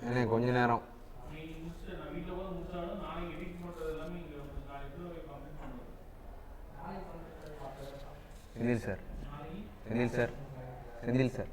ஏன்னா கொஞ்ச நேரம் Senthil sir Senthil sir Senthil sir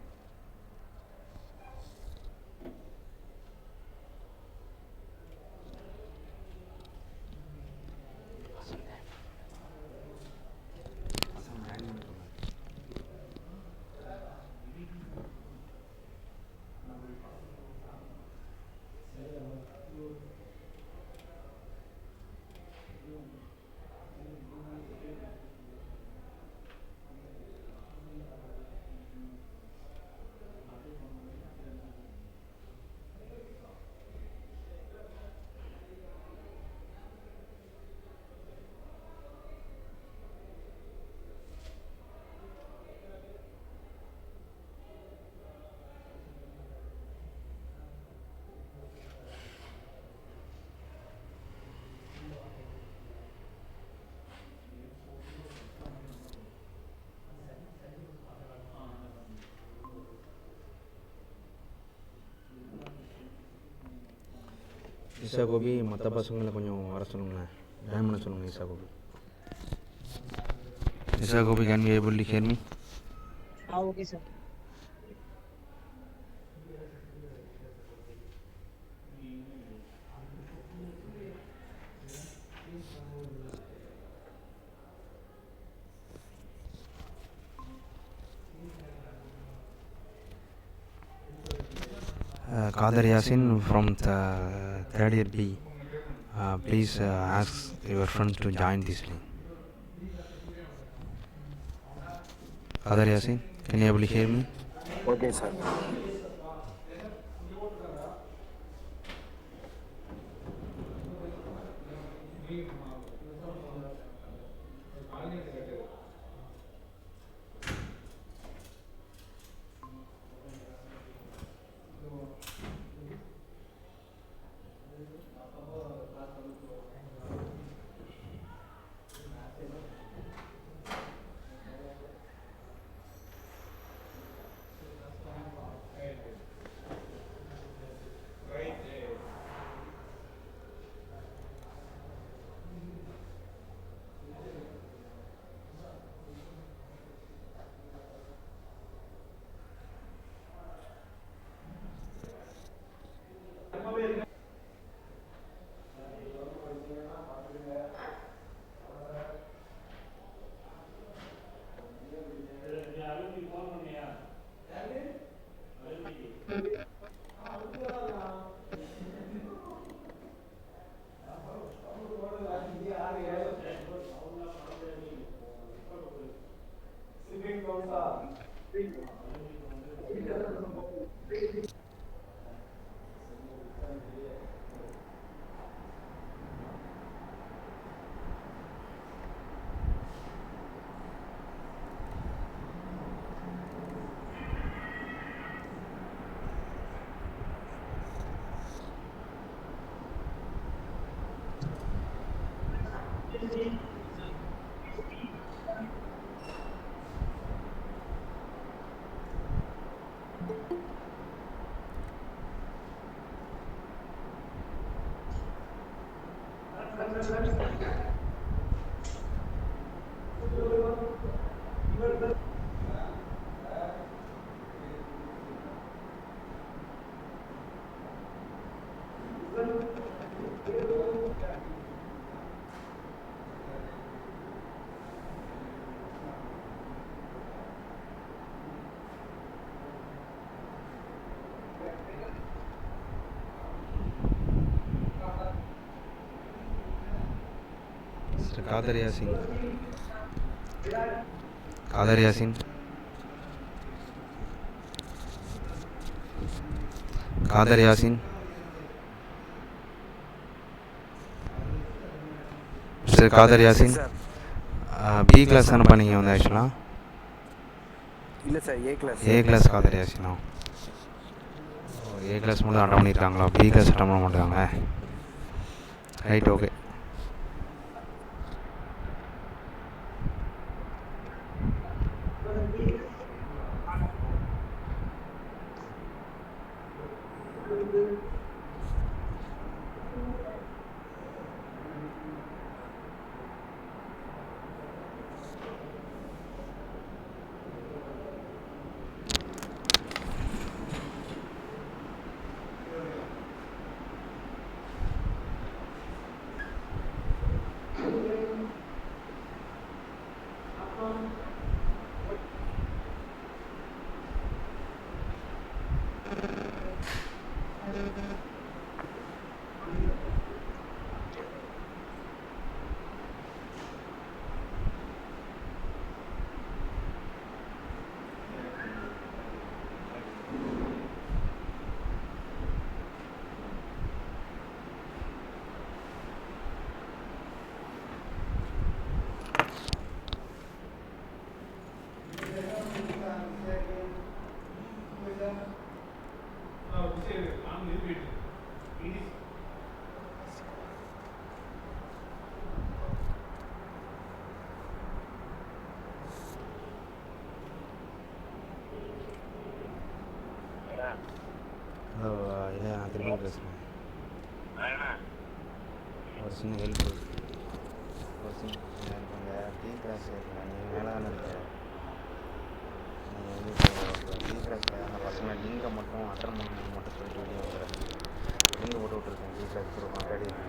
Isha Gopi மற்ற பசங்களை கொஞ்சம் வர சொல்லுங்களேன், ஜாயின் பண்ண சொல்லுங்கள். Isha Gopi, Isha Gopi, can we able to hear me? Okay sir. Qadar Yasin from the third year B. Please ask your friends to join this link. Qadar Yasin, can you able to hear me? Okay, sir. Qadar Yasin, Qadar Yasin, Qadar Yasin, Mr. Qadar Yasin, B class தானப்பா நீங்கள் வந்து ஆக்சுவலாக? இல்லை sir, A class. A class Qadar Yasin. A class மட்டும் attend பண்ணியிருக்காங்களா? B class attend பண்ண மாட்டாங்க. Right, okay. Hello, இல்லை நான் திரும்ப பேசுகிறேன். ஒரு சின்ன ஹெல்ப், ஒரு சின்ன இப்போ இந்த டீ கிளாஸ் இருக்குல்ல, நீ மேலே தானே இருக்க. நீ வந்து இப்போ டீ கிளாஸில் அந்த பசங்க லிங்கை மட்டும் அட்டன் பண்ணணும்னு மட்டும் சொல்லிட்டு வெளியே வந்துடுறேன். லிங்க் போட்டு விட்ருக்கேன் டீ கிளாஸ் கொடுப்போம் கேட்டீங்க.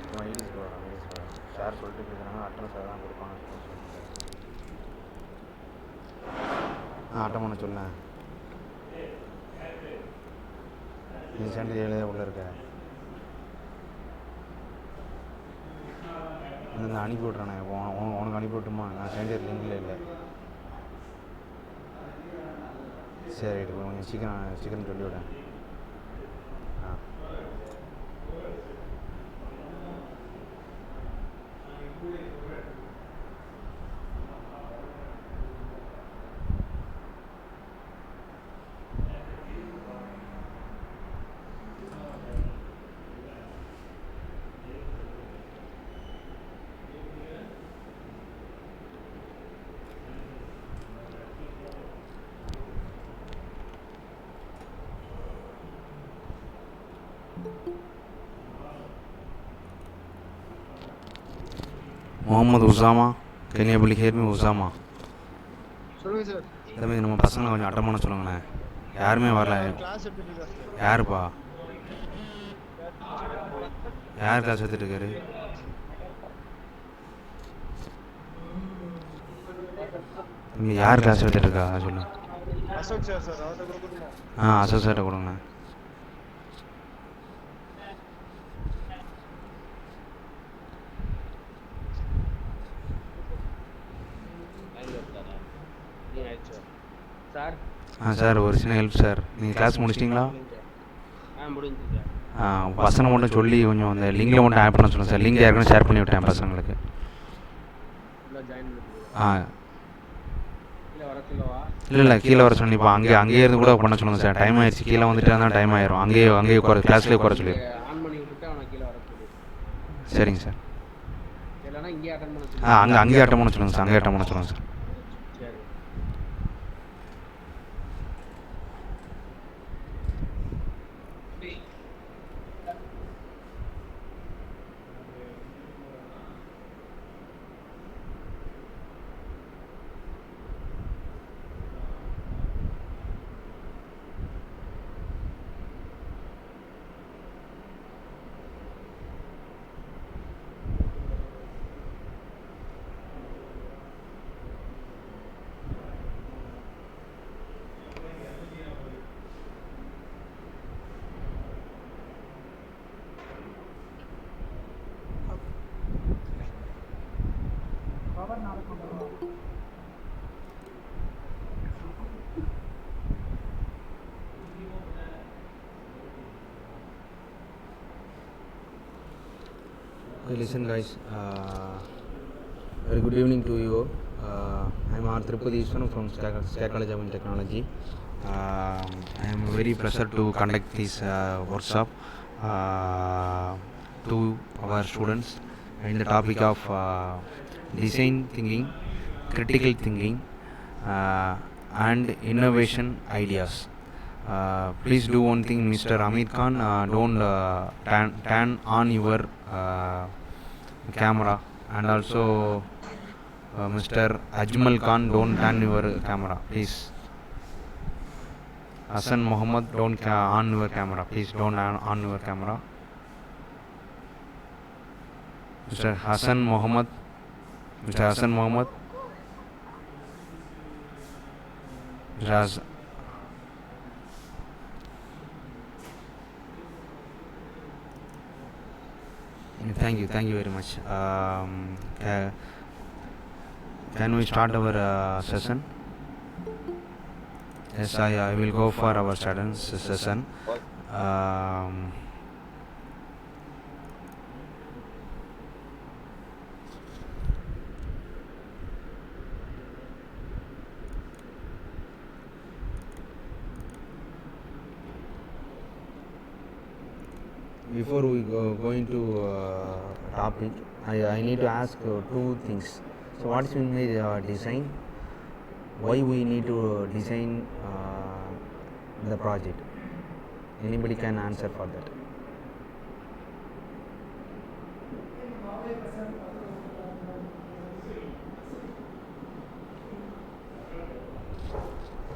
நம்ம ஐடிஸ் வரோம் சார் சொல்லிட்டு இருக்கிறாங்க, அட்டன் சார் தான் கொடுப்பாங்க சொல்லிட்டு அட்டன் பண்ண சொல்லேன். நீ சென்டர் எழுத உள்ளே இருக்க. நான் அனுப்பி விட்றேண்ணே, உனக்கு அனுப்பி விட்டுமா? நான் சென்டர் லிங்கில் இல்லை. சரி ரைட்டு, கொஞ்சம் சீக்கிரம் சொல்லிவிடேன். Ah Mohammed Usama, can you able to hear me? Usama சொல்லுங்க சார். தம்பி, நம்ம பசங்களை கொஞ்சம் அட்டன் பண்ண சொல்லுங்கண்ணே. யாருமே வரல. கிளாஸ் எடுத்துட்டு இருக்கா சார்? யாருப்பா? யார் கிளாஸ் எடுத்துகிட்டு இருக்காரு? தம்பி, யார் கிளாஸ் எடுத்துகிட்டு இருக்கா சொல்லு. அசோக் சார் சார் அவர்கிட்ட கொடுக்கணுமா? அசோக் சார்கிட்ட கொடுங்கண்ணே. சார் சார், ஒரு சின்ன ஹெல்ப் சார். நீங்கள் கிளாஸ் முடிச்சிட்டிங்களா? முடிஞ்சு சார். பசங்க மட்டும் சொல்லி கொஞ்சம் அந்த லிங்கில் மட்டும் ஆட் பண்ண சொல்லுங்கள் சார். லிங்க் யாருக்குன்னு ஷேர் பண்ணி விட்டேன் பசங்களுக்கு. இல்லை கீழே வர சொல்லி இப்போ அங்கேயே இருந்து கூட பண்ண சொல்லுங்கள் சார். டைம் ஆயிடுச்சு, கீழே வந்துட்டு இருந்தால் டைம் ஆயிரும். அங்கேயே கிளாஸ்லேயே குறை சொல்லி. சரிங்க சார். அங்கேயே அட்டன் பண்ண சொல்லுங்கள் சார். அங்கேயே அட்டன் பண்ண சொல்லுங்கள் sir. Okay, listen guys, very good evening to you. I am R. Tirupati Iswaran from State College of Technology. I am very pleased to conduct this workshop to our students in the topic of design thinking, critical thinking and innovation ideas. Please do one thing, Mr. Amir Khan, don't turn on your camera, and also Mr. Ajmal Khan, don't turn your camera please. Hassan Mohammed, don't on your camera please. Don't on your camera. Mr. Hassan Mohammed, Mr. Hassan Mohammed, Mr. Thank you very much. Can we start our session? Yes, I will go for our session. Um, Before we go into topic, I need to ask two things. So, what is mean by design? Why we need to design the project? Anybody can answer for that.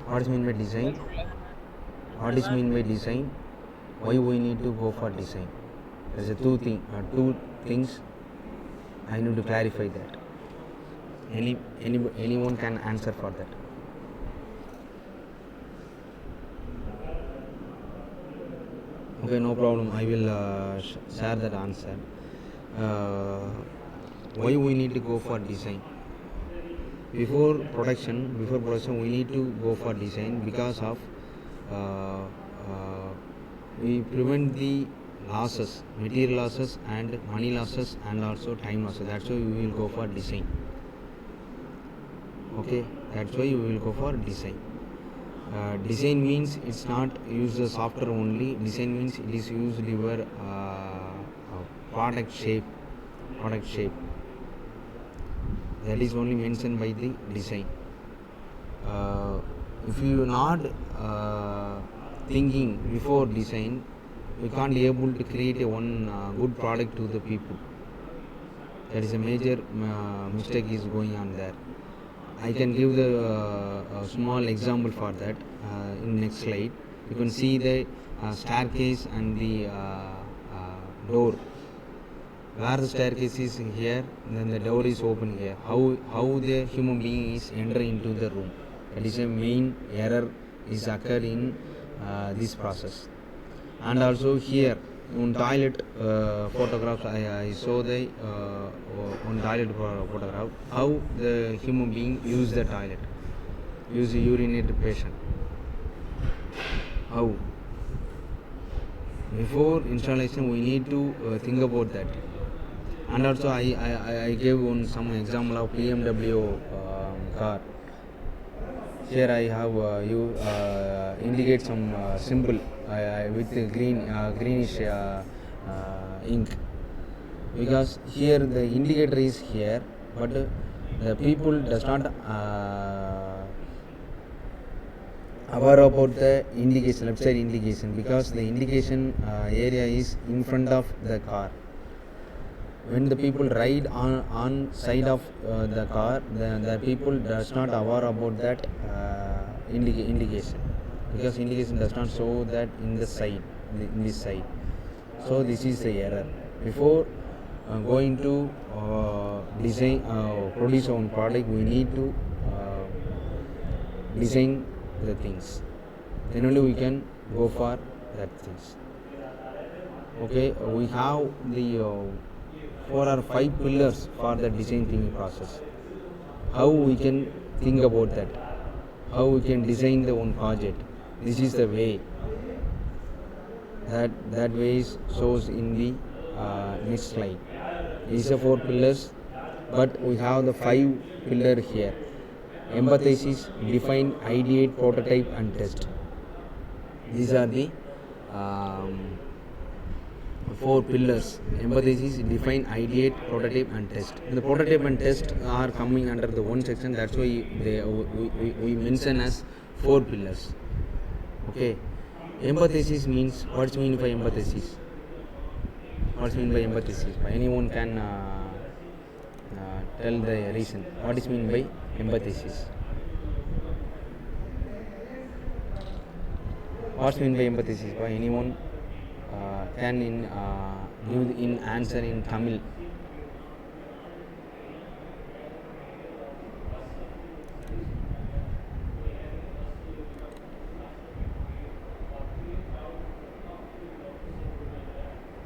What is mean by design? What is mean by design? Why we need to go for design? There's a two things. I need to clarify that. Anyone can answer for that. Okay, no problem. I will share that answer. Why we need to go for design? Before production, we need to go for design because of we prevent the losses, material losses and money losses and also time losses. That's why we will go for design. Okay, that's why we will go for design. Design means it's not use the software only. Design means it is used your product shape. That is only mentioned by the design. If you are not thinking before design, we can't be able to create one good product to the people. That is a major mistake is going on there. I can give the small example for that in next slide. You can see the staircase and the door. Where the staircase is here, then the door is open here. How the human being is enter into the room. That is a main error is occurred in this process. And also here on toilet photographs, I saw the on toilet photograph how the human being use the toilet, use the urinate patient. How? Before installation, we need to think about that. And also I gave one some example of BMW car. Here I have you indicate some symbol with greenish ink, because here the indicator is here, but the people does not aware about the indication, left side indication, because the indication area is in front of the car. When the people ride on side of the car, the people does not aware about that indication, because indication does not show that in the side, in this side. So this is the error. Before going to design produce our product, we need to design the things, then only we can go for that things. Okay, we have the 4 or 5 pillars for the design thinking process. How we can think about that, how we can design the one project. This is the way, that way is shows in the next slide. These are 4 pillars, but we have the 5 pillar here. Empathize, define, ideate, prototype and test. These are the 4 pillars. Empathize, define, ideate, prototype and test. The prototype and test are coming under the one section. That's why we mention as 4 pillars. Okay. Empathize means, what's mean by empathize? What's mean by empathize? Anyone can tell the reason. What is mean by empathize? What's mean by empathize? Anyone can give in answer in Tamil.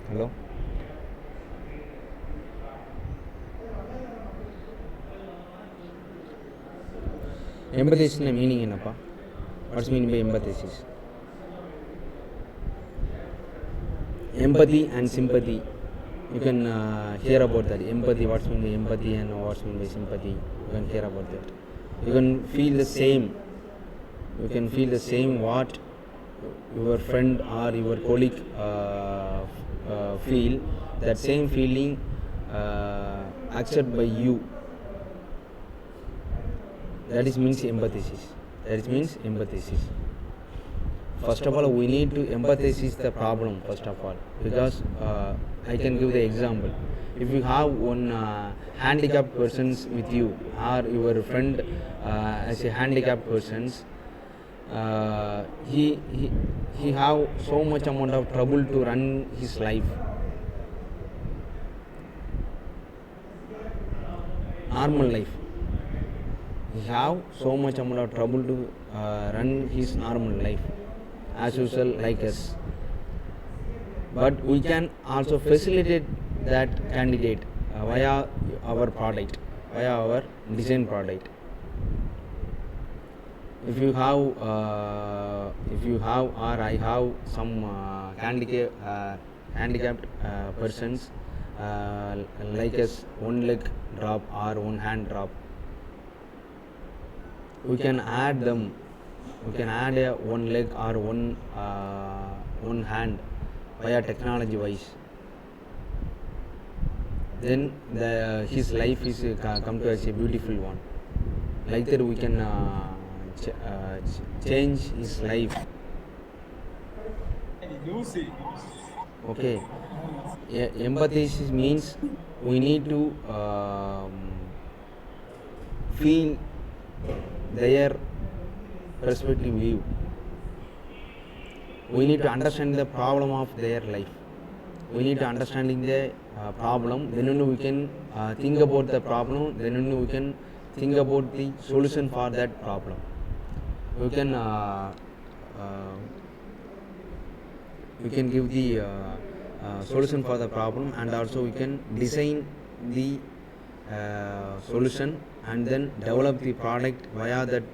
Hello. எம்பத்தசிஸ்னா meaning என்னப்பா? What's mean by emphasis? Empathy and sympathy. You can hear about that. Empathy, what's mean by empathy and what's mean by sympathy. You can hear about that. You can feel the same. You can feel the same what your friend or your colleague feel. That same feeling accepted by you. That is means empathy. That means empathy. First of all, we need to empathize the problem first of all, because I can give the example. If you have one handicapped persons with you, or your friend as a handicapped persons, he have so much amount of trouble to run his life. Normal life. He have so much amount of trouble to run his normal life. As usual, like us, but we can also facilitate that candidate via our product, via our design product. If you have or I have some handicapped persons like us, one leg drop or one hand drop, we can add them. We can add one leg or one hand via technology wise. Then his life is come to as a beautiful one. Like that we can change his life. Okay. Empathy means we need to feel their perspective view. We need to understand the problem of their life. We need to understanding the problem, then only we can think about the problem, then only we can think about the solution for that problem. We can give the solution for the problem, and also we can design the solution and then develop the product via that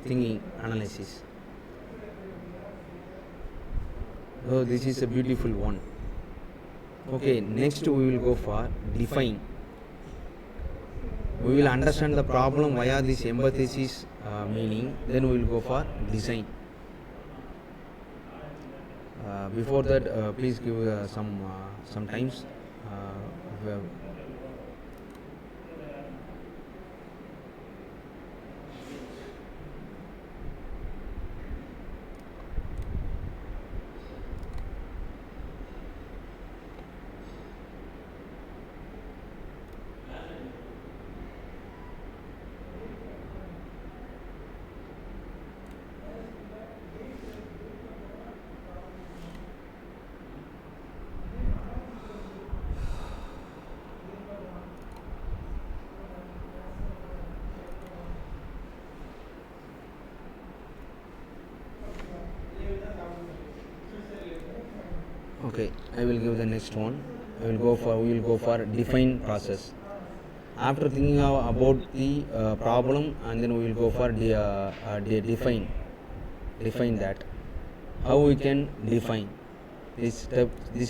thinking analysis. So this is a beautiful one. Okay, next we will go for define. We will understand the problem via this emphasis meaning, then we will go for design. Before that, please give some times. Okay, I will give the next one. We will go for define process. After thinking about the problem, and then we will go for define that. How we can define this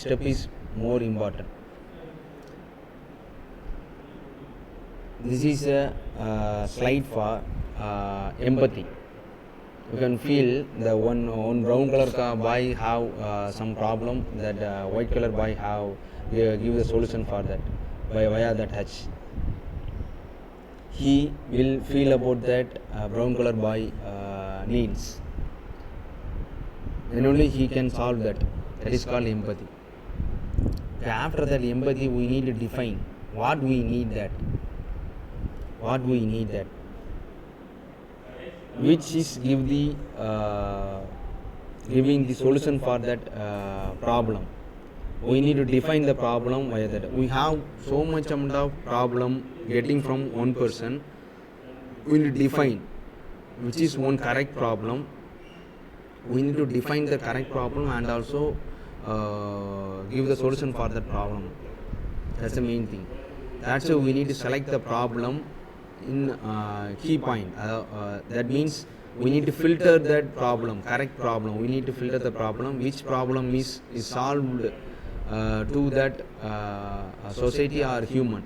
step is more important. This is a slide for empathy. You can feel the one brown color boy have some problem, that white color boy have give the solution for that via the touch. He will feel about that brown color boy needs. Then only he can solve that. That is called empathy. Okay, after that empathy, we need to define what we need that. What we need that. Which is giving the solution for that problem. We need to define the problem via that. We have so much amount of problem getting from one person. We need to define which is one correct problem. We need to define the correct problem and also give the solution for that problem. That's the main thing. That's why we need to select the problem in key point. That means we need to filter that problem, correct problem. We need to filter the problem, which problem is solved to that society or human.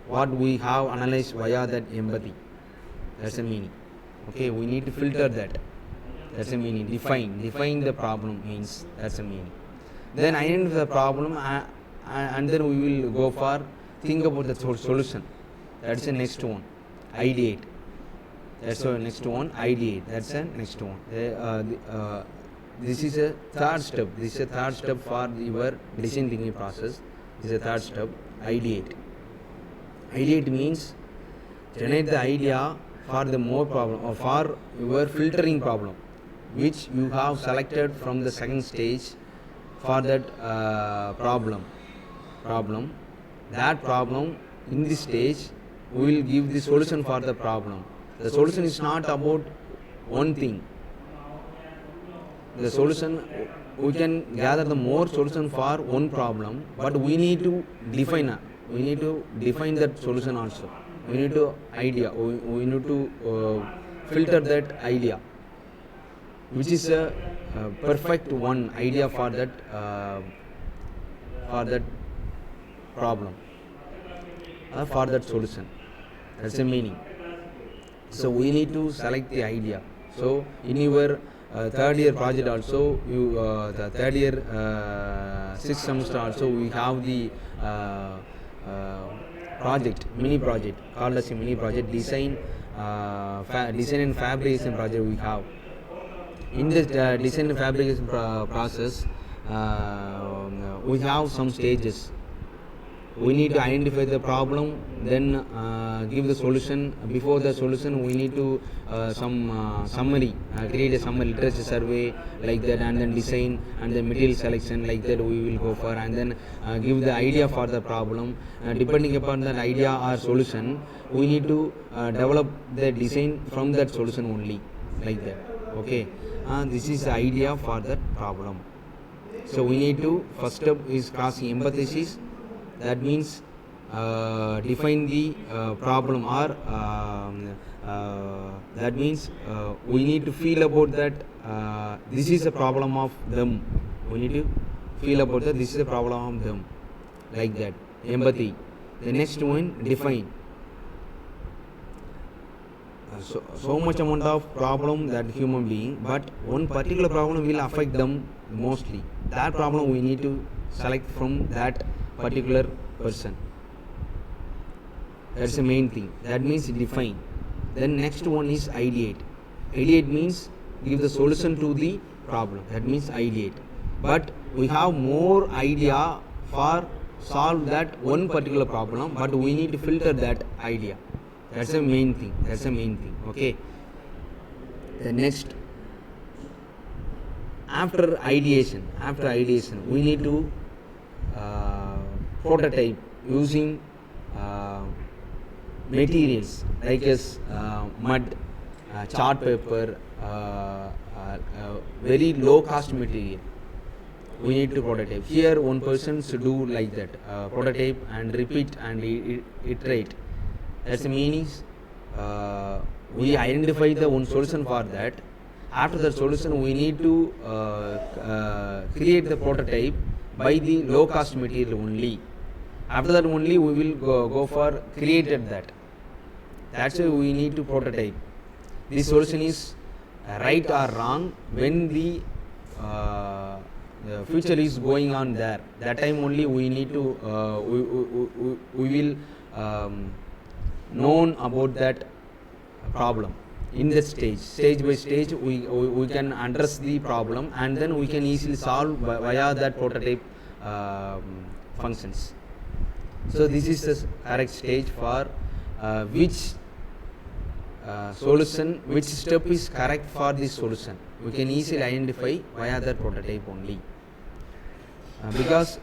What we have analyzed via that empathy. That's the meaning. Okay, we need to filter that. That's the meaning. Define the problem means that's the meaning. Then identify the problem and then we will go for think about the solution. That's the next one. Ideate. That's the next one. Ideate. That's the next one. This is a third step. This is a third step for your design thinking process. This is a third step. Ideate. Ideate means generate the idea for the more problem or for your filtering problem, which you have selected from the second stage for that problem. That problem in this stage we will give the solution for the problem. The solution is not about one thing. The solution, we can gather the more solution for one problem, but we need to define that solution also. We need to need to filter that idea, which is a perfect one idea for that problem, for that solution. That's the meaning. So we need to select the idea. So in your third year project also, the third year sixth semester also, we have the mini project called as a mini project, design and fabrication project we have. In this design and fabrication process, we have some stages. We need to identify the problem, then give the solution. Before the solution, we need to some summary, create a summary, literature survey like that, and then design and the material selection like that we will go for, and then give the idea for the problem. Depending upon that idea or solution, we need to develop the design from that solution only, like that. Okay, this is the idea for that problem. So we need to, first step is crossing empathesis. That means define the problem, or that means we need to feel about that this is a problem of them. We need to feel about that this is a problem of them, like that. Empathy. The next one, define. So much amount of problem that human being, but one particular problem will affect them mostly. That problem we need to select from that particular person. That's the main thing. That means define. Then next one is ideate. Ideate means give the solution to the problem. That means ideate. But we have more idea for solve that one particular problem, but we need to filter that idea. That's the main thing. Okay. The next, after ideation, we need to prototype using materials like as mud, chart paper, very low cost material. We need to prototype. Here one person should do like that, prototype and repeat and iterate. That's the meaning. We identify the one solution for that. After the solution, we need to create the prototype by the low cost material only. After that only we will go for created that. That's why we need to prototype. This solution is right or wrong when the future is going on there. That time only we need to we will known about that problem. In that stage by stage, we can address the problem, and then we can easily solve via that prototype functions. So this is the correct stage for which solution, which step is correct for this solution. We can easily identify via that prototype only. Because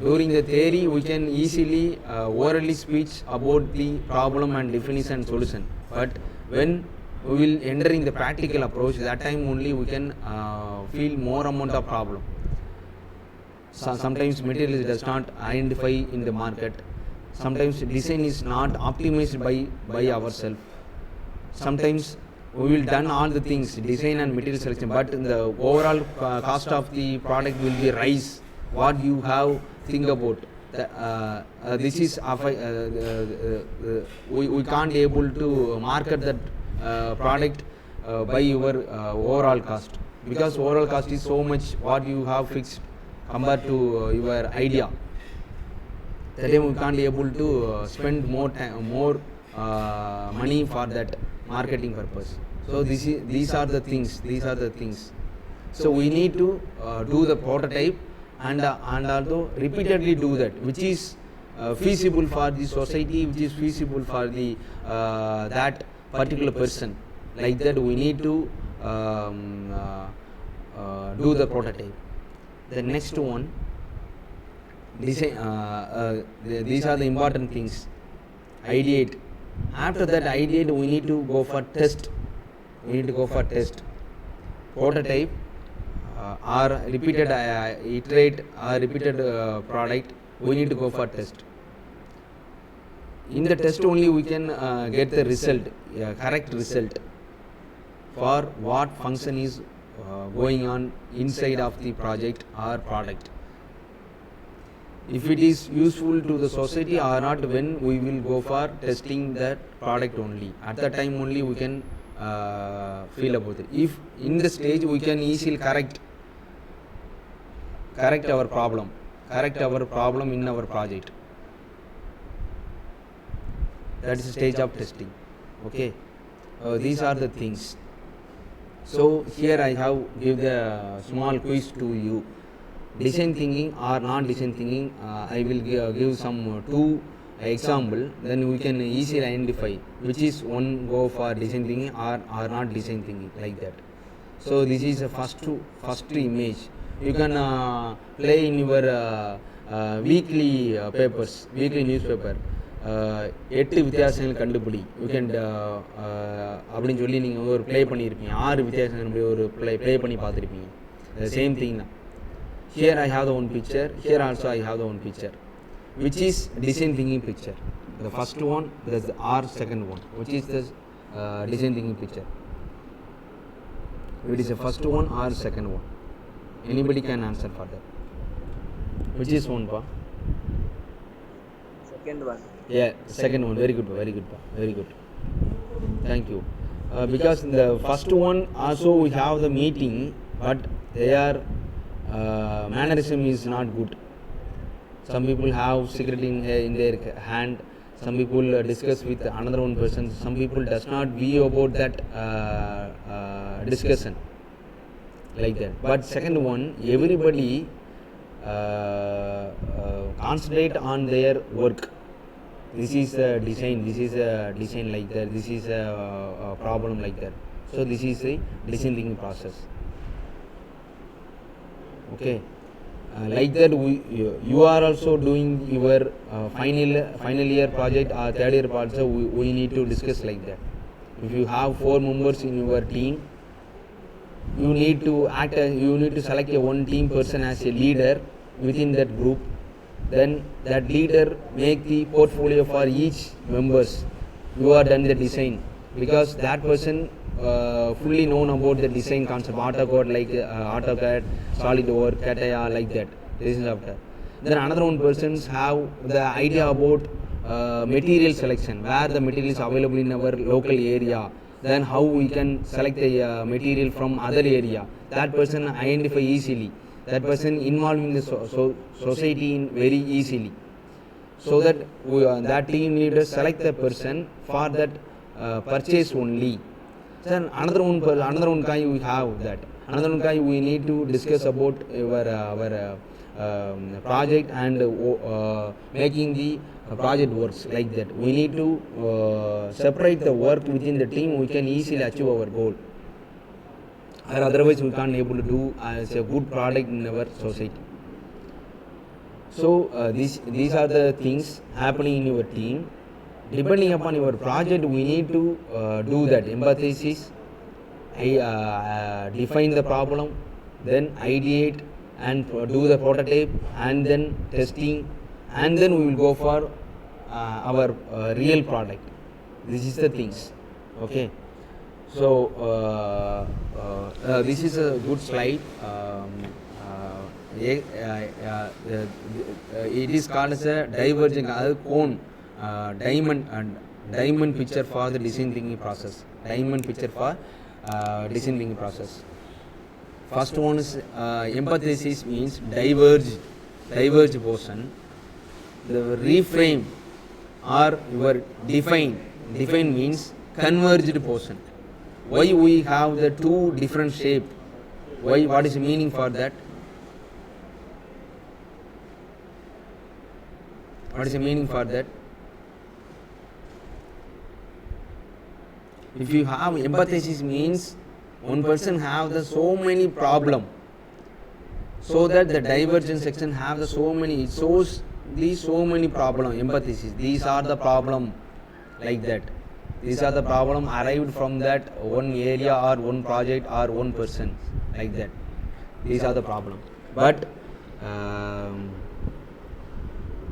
during the theory we can easily orally speak about the problem and definition and solution, but when we will enter in the practical approach, that time only we can feel more amount of problem. Sometimes material does not identify in the market, sometimes design is not optimized by ourselves. Sometimes we will done all the things, design and material selection, but the overall cost of the product will be rise. What you have think about this is we can't able to market that product by your overall cost, because overall cost is so much what you have fixed compared to your idea. That time we can't able to spend more time, more money for that marketing purpose. So these are the things. So we need to do the prototype and also repeatedly do that, which is feasible for the society, which is feasible for the that particular person. Like that, we need to do the prototype. The next one, design. These are the important things. Ideate. After that ideate, we need to go for test. Prototype or repeated iterate or repeated product, we need to go for test. In the test only we can get the result, correct result for what function is going on inside of the project or product. If it is useful to the society or not, when we will go for testing that product only. At that time only we can feel about it. If in the stage we can easily correct our problem in our project. That is the stage of testing. Okay, these are the things. So here I have give the small quiz to you. Design thinking or non-design thinking, I will give some two example, then we can easily identify which is one go for design thinking or not design thinking, like that. So this is the first image. You can play in your weekly papers, weekly newspaper. 8 வித்தியாசங்கள் கண்டுபிடி, you can அப்படின்னு சொல்லி நீங்கள் ஒரு play பண்ணியிருப்பீங்க. 6 வித்தியாசங்கள் ஒரு play பண்ணி பார்த்துருப்பீங்க. சேம் திங் தான். Here I have the one picture, here also I have the one picture, which is design thinking picture. The first one, there's the R second one, which is the design thinking picture. It is the first one or second one. Anybody can answer for that. Which is one, pa? Second one. Yeah, second one. Very good, pa. Very good. Thank you. Because in the first one also we have the meeting, but they are mannerism is not good. Some people have cigarette in their hand. Some people discuss with another one person. Some people does not view about that discussion, like that. But second one, everybody concentrate on their work. This is a design. This is a design like that. This is a problem like that. So this is a design thinking process. Okay, like that you are also doing your final year project or third year project. We need to discuss like that. If you have 4 members in your team, you need to select a one team person as a leader within that group. Then that leader make the portfolio for each members. You are done the design, because that person fully known about the design concept, AutoCAD, SolidWorks, CATIA, like that. This is after. Then another one persons have the idea about material selection, where the material is available in our local area. Then how we can select the material from other area. That person identify easily. That person involved in the society very easily. So that that team leader select the person for that purchase only. Then another one guy we have that. Another one guy we need to discuss about our project and making the project works, like that. We need to separate the work within the team. We can easily achieve our goal. Or otherwise we can't able to do as a good product in our society. So these are the things happening in your team. Depending upon your project, we need to do that emphasis, define the problem, then ideate and do the prototype, and then testing, and then we will go for our real product. This is the things. Okay. So this is a good slide. It is called as a diverging cone, diamond picture for the design thinking process. Diamond picture for design thinking process. First one is empathesis means diverge portion. The reframe or your define means converged portion. Why we have the two different shape? Why? What is the meaning for that? What is the meaning for that? If you have empathesis means one person have the so many problem, so that the divergent section have the so many, it shows these so many problem. Empathesis, these are the problem, like that. These are the problem arrived from that one area or one project or one person, like that. These are the problem. But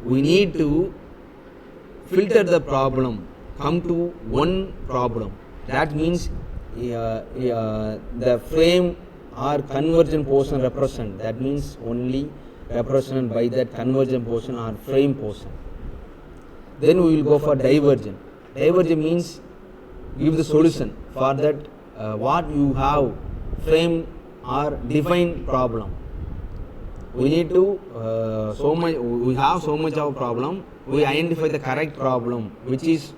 we need to filter the problem, come to one problem. That means the frame or convergent portion represent. That means only represented by that convergent portion or frame portion. Then we will go for divergent. Divergent means give the solution for that what you have frame or define problem. We need to we have so much of problem. We identify the correct problem, which is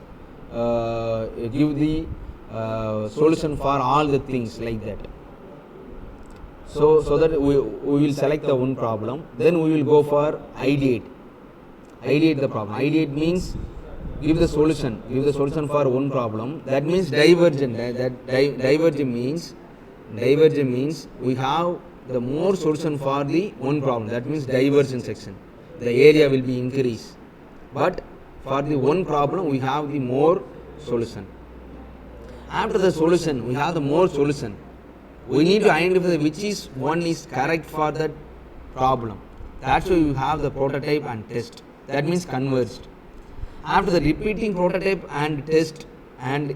give the solution for all the things, like that. So that we will select the one problem. Then we will go for ideate the problem. Ideate means give the solution for one problem. That means divergent. Divergent means we have the more solution for the one problem. That means divergent section. The area will be increased. But for the one problem, we have the more solution. After the solution, we have the more solution. We need to identify which is one is correct for that problem. That's why you have the prototype and test. That means converged. After the repeating prototype and test and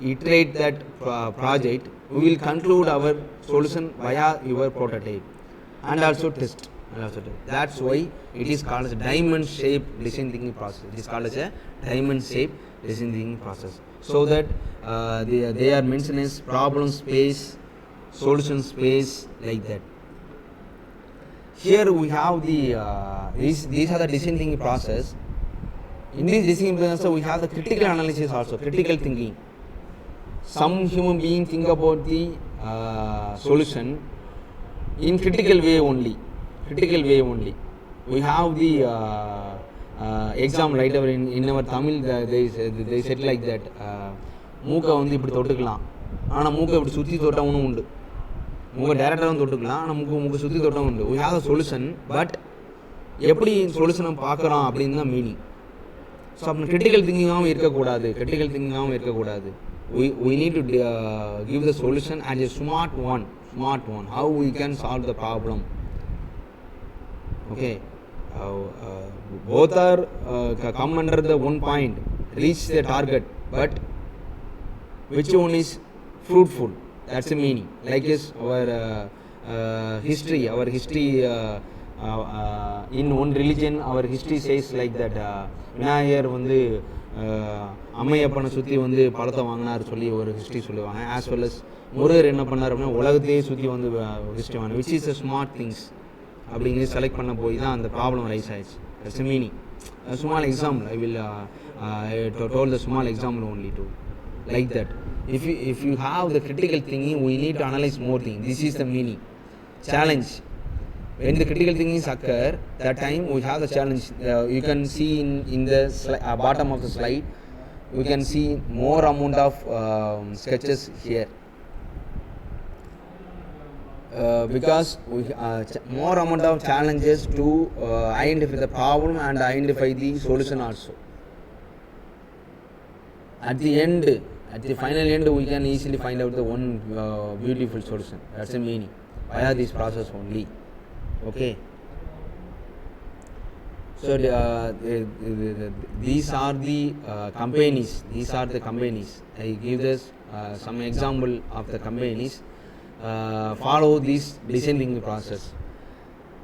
iterate that project, we will conclude our solution via your prototype and also test. That's why it is called as a diamond shaped design thinking process. It is called as a diamond shaped design thinking process. So that they are mentioned as problem space, solution space, like that. Here we have the these are the design thinking process. In this design process, we have the critical analysis also, critical thinking. Some human being think about the solution in critical way only. We have the example right over in our Tamil. They said like that. மூக்கை வந்து இப்படி தொட்டுக்கலாம், ஆனால் மூக்கை இப்படி சுற்றி தொட்டவனும் உண்டு. மூக்கை டேரெக்டாகவும் தொட்டுக்கலாம், ஆனால் மூக்கை சுற்றி தொட்டவும் உண்டு. We have a solution, but எப்படி சொல்யூஷனை பார்க்குறோம் அப்படின்னு தான் மீனிங். ஸோ அப்போ கிரிட்டிக்கல் திங்கிங்காகவும் இருக்கக்கூடாது. We need to give the solution as a smart one. How we can solve the problem. Okay, both are come under the one point, reach the target, but which one is fruitful? That's the meaning. Like this, our history in one religion, our history says like that. Vinayagar வந்து அம்மையப்பனை சுற்றி வந்து பழத்தை வாங்கினார் சொல்லி ஒரு history சொல்லுவாங்க. As well as Murugar என்ன பண்ணார் அப்படின்னா உலகத்தையே சுற்றி வந்து ஹிஸ்ட்ரி வாங்க, which is a smart things அப்படிங்கிறது செலக்ட் பண்ண போய் தான் அந்த ப்ராப்ளம் ரைஸ் ஆயிடுச்சு. That's a meaning. Small example I will told the small example only to like that. If you have the critical thinking, we need to analyze more things. This is the meaning. Challenge. When the critical thinking occur, that time we have the challenge. You can see in the bottom of the slide, you can see more amount of sketches here. Because we more amount of challenges to identify the problem and identify the solution also. At the final end, we can easily find out the one beautiful solution. That's the meaning via this process only. Okay. So these are the companies. These are the companies. I give this some example of the companies. Follow this design thinking process.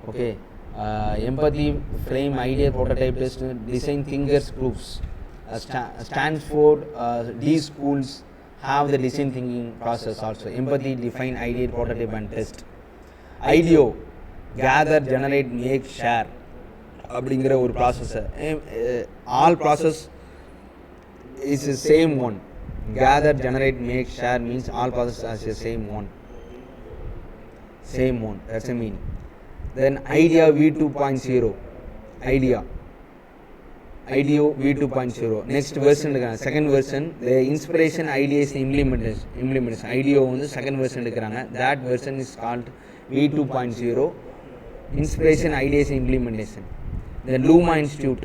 Okay. Empathy, frame, idea, prototype, test, design thinkers groups. Stanford, these schools have the design thinking process also. Empathy, define, idea, prototype, and test. IDEO, gather, generate, make, share. அப்படிங்கிற ஒரு process. All process is same one. Gather, generate, make, share means all process as a same one. That's a meaning. Then idea v2.0, IDEO v2.0 next version, second version. The inspiration, ideas, implementation. IDEO வந்து second version எடுக்கிறாங்க. That version is called v2.0. inspiration, ideas, implementation. The Luma Institute,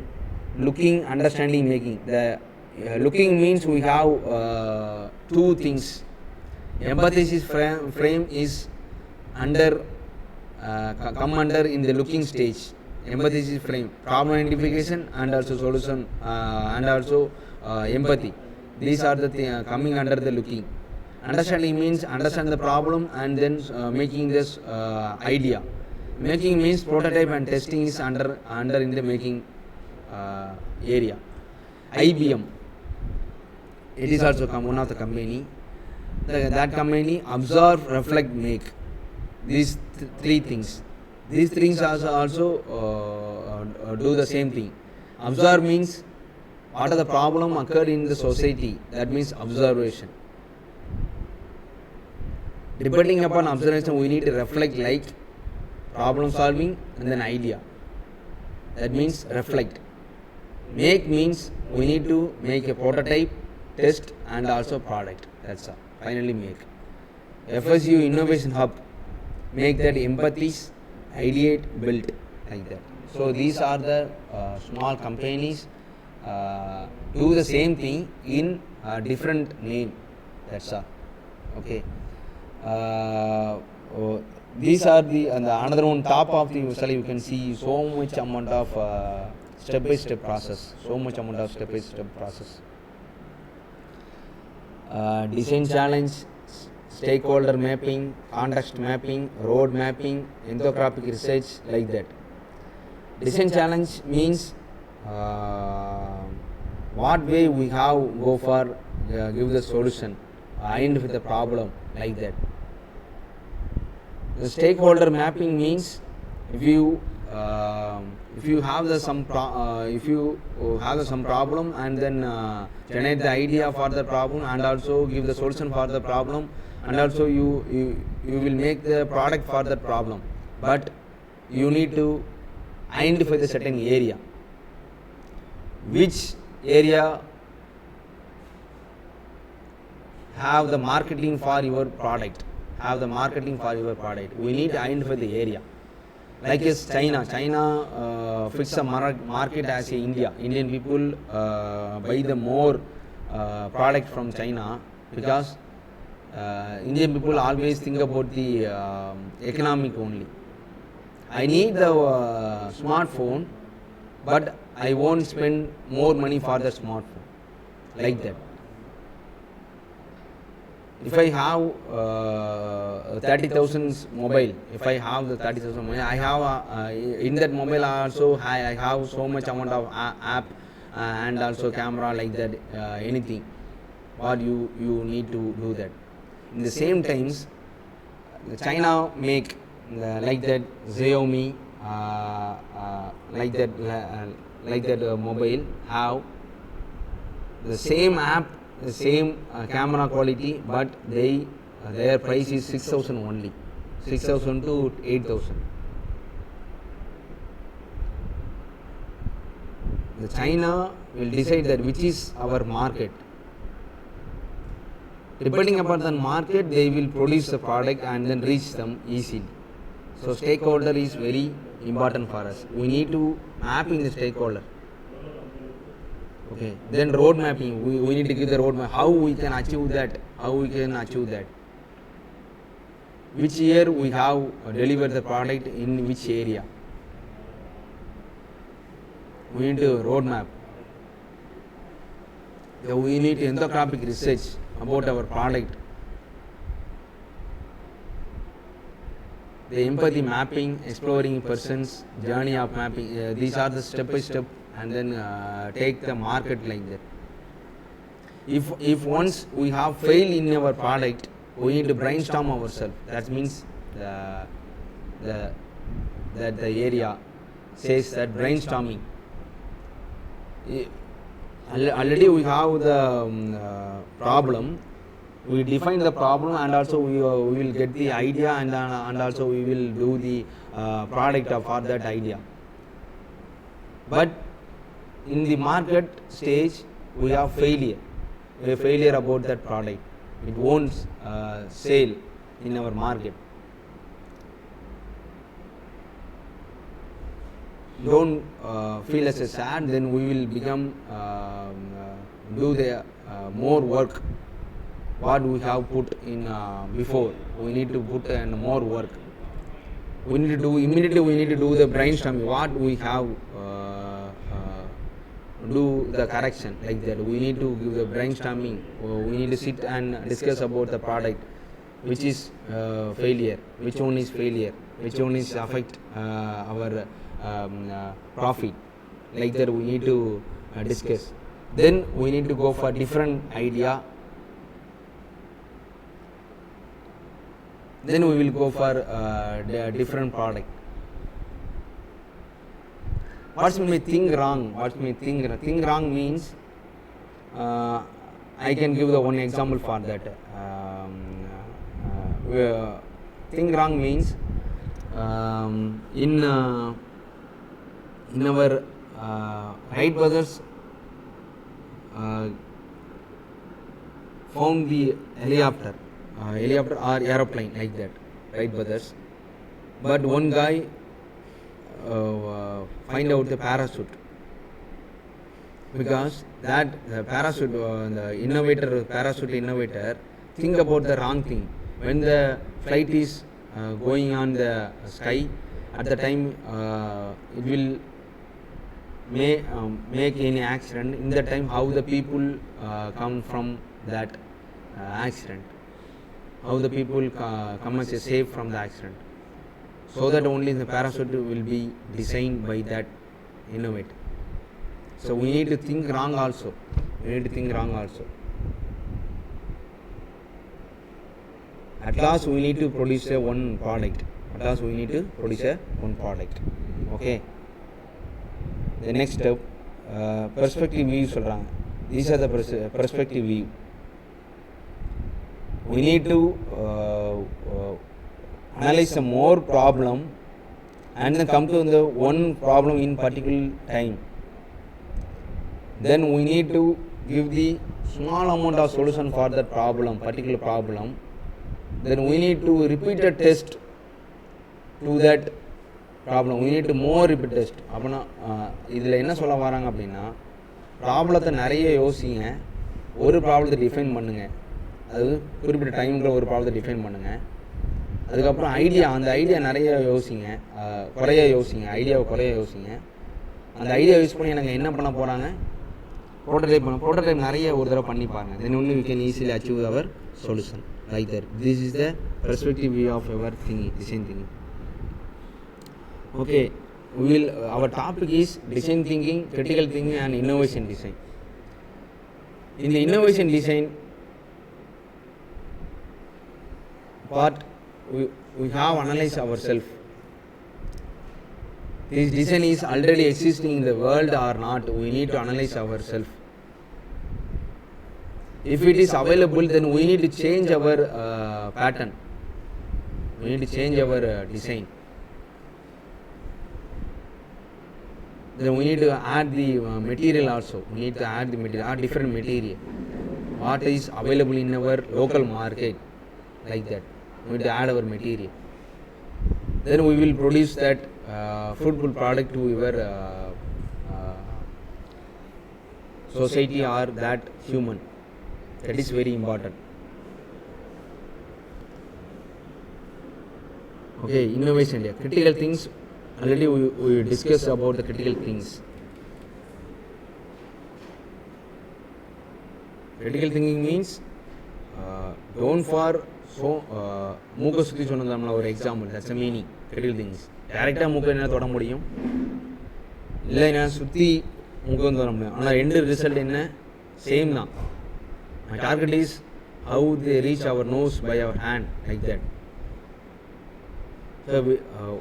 looking, understanding, making. The looking means we have two things. Empathesis frame is under come under in the looking stage. Empathesis frame, problem identification and also solution and also empathy. These are the coming under the looking. Understanding means understand the problem and then making this idea. Making means prototype and testing is under in the making area. IBM, it is also one of the company. That company observe, reflect, make. These three things. These things also do the same thing. Observe means what are the problem occurred in the society. That means observation. Depending upon observation, we need to reflect like problem solving and then idea. That means reflect. Make means we need to make a prototype, test and also product. That's all. Finally make. FSU Innovation Hub, make that empathies, ideate, build, like that. So these are the small companies do the same thing in different name. That's all. Okay. These are the another one top of the visual. You can see so much amount of step by step process. Design challenge, stakeholder mapping, context mapping, road mapping, ethnographic research, like that. Design challenge means what way we have go for give the solution, identify the problem, like that. The stakeholder mapping means if you have some problem and then generate the idea for the problem and also give the solution for the problem and also you will make the product for that problem, but you need to identify the certain area, which area have the marketing for your product. We need to identify the area. Like as China fix a market as a India. Indian people buy the more product from China because Indian people always think about the economic only. I need the smartphone, but I won't spend more money for the smartphone, like that. If I have 30,000 mobile, I have in that mobile also I have so much amount of app and also camera, like that. Anything what you need to do that. In the same times, China make like that Xiaomi like that mobile have the same app, the same camera quality, but their price is 6,000 only, 6,000 to 8,000. The China will decide that which is our market. Depending upon the market, they will produce the product and then reach them easily. So stakeholder is very important for us. We need to mapping the stakeholder. Okay. Then road mapping. We need to give the road map. How we can achieve that? Which year we have delivered the product in which area? we need to roadmap. We need ethnographic research about our product. The empathy mapping, exploring person's journey of mapping. These are the step by step, and then take the market like that. If once we have failed in our product, we need to brainstorm ourselves. That means the area says that brainstorming. Already we have the problem. We define the problem, and also we will get the idea, and also we will do the product for that idea. But in the market stage, we have failure. We have failure about that product. It won't sell in our market. Don't feel as a sad. Then we will become do the more work. What we have put in before, we need to put in more work. We need to do immediately. We need to do the brainstorming. What we have, do the correction like that. We need to give the brainstorming. We need to sit and discuss about the product, which is failure, which one is failure, which one is affect our profit. Like that, we need to discuss. Then we need to go for different idea. Then we will go for the different product. What may think wrong? What may think wrong means, I can give the one example for that. Think wrong means, in our Wright brothers found the helicopter or aeroplane like that, Wright brothers. But one guy find out the parachute, because that the parachute, the parachute innovator think about the wrong thing. When the flight is going on the sky, at the time it will make any accident. In the time, how the people come from that accident, how the people come as a safe from the accident. So that only the parachute will be designed by that innovator. So we need to think wrong also. At last we need to produce one product. Okay. The next step, perspective view சொல்றாங்க. These are the perspective view. We need to analyze some more problem and then come to the one problem in particular time. Then we need to give the small amount of solution for that particular problem. Then we need to repeat a test to that problem. We need to more repeat test. அப்பனா இதில் என்ன சொல்ல வராங்க அப்படின்னா, ப்ராப்ளத்தை நிறைய யோசிங்க, ஒரு ப்ராப்ளத்தை டிஃபைன் பண்ணுங்க, அதாவது குறிப்பிட்ட டைமுக்குள்ள ஒரு ப்ராப்ளத்தை டிஃபைன் பண்ணுங்க. அதுக்கப்புறம் அந்த ஐடியா நிறைய யோசிங்க, ஐடியாவை குறைய யோசிங்க. அந்த ஐடியா யூஸ் பண்ணி எனக்கு என்ன பண்ண போகிறாங்க, ப்ரோட்டோடைப் நிறைய ஒரு தடவை பண்ணி பாருங்க. Then only we can easily achieve our solution like that. This is the perspective view of our thinking, design thinking. Okay, our topic is design thinking, critical thinking and innovation design. In the innovation design part, we have analyzed ourselves. This design is already existing in the world or not, we need to analyze ourselves. If it is available, then we need to change our pattern, we need to change our design. Then we need to add the material also. We need to add the material, add different material. What is available in our local market, like that. We need to add our material. Then we will produce that fruitful product to our society or that human. That is very important. Okay, innovation. Critical things. Already we discussed about the critical things. critical thinking means don't for so மூக்கை சுற்றி சொன்னோம்னா ஒரு example, that's a meaning. critical thinking டேரெக்டாக மூக்கை என்ன தொட முடியும், இல்லை என்ன சுற்றி மூக்கை வந்து தொட முடியும், ஆனால் ரெண்டு ரிசல்ட் என்ன சேம் தான். my target is how they reach our nose by our hand, like that. So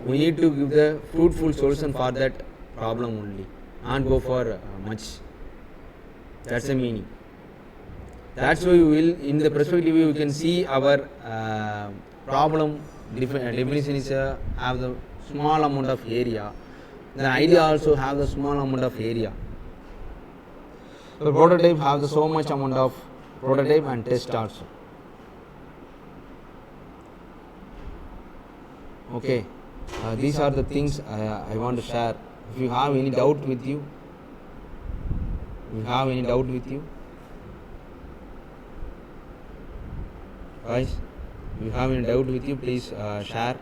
we need to give the fruitful solution for that problem only, not go for much. That's the meaning. That's why we will, in the perspective you can see our problem definition is have the small amount of area. The idea also have the small amount of area. The prototype have the so much amount of prototype and test also. Okay, these are the things I want to share. If you have any doubt with you, guys, if you have any doubt with you, please share.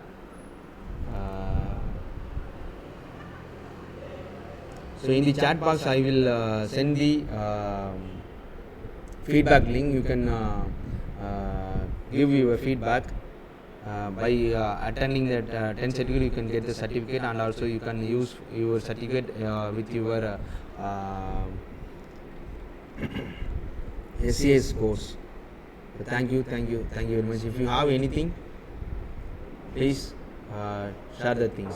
So in the chat box I will send the feedback link. You can give your feedback. By attending that 10 certificate you can get the certificate, and also you can use your certificate with your SCS course. So thank you very much. If you have anything, please share the things.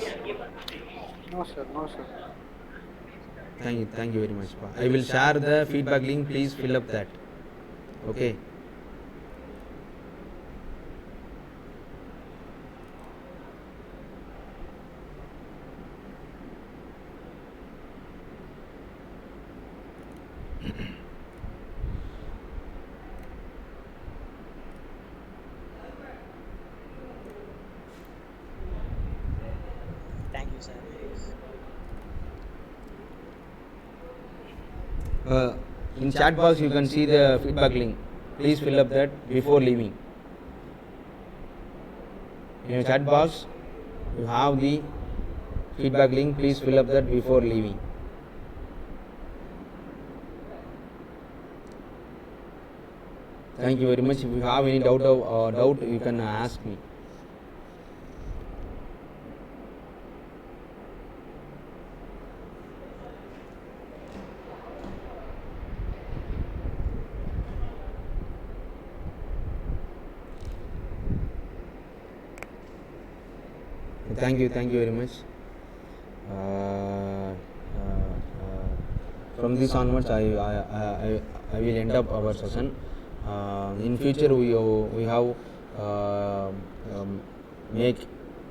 No sir. Thank you very much. I will share the feedback link. Please fill up that. Okay. Thank you, sir. In chat box you can see the feedback link. Please fill up that before leaving. In your chat box you have the feedback link. Please fill up that before leaving. Thank you very much. If you have any doubt you can ask me. Thank you very much. From this onwards I will end up our session. In future we have make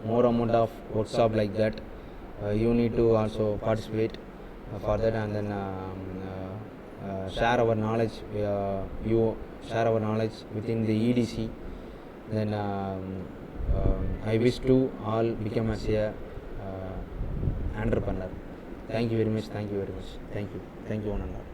more amount of workshop like that. You need to also participate for that, and then share our knowledge. You share our knowledge within the EDC. Then I wish to all become as a entrepreneur. Thank you very much. Thank you one and all.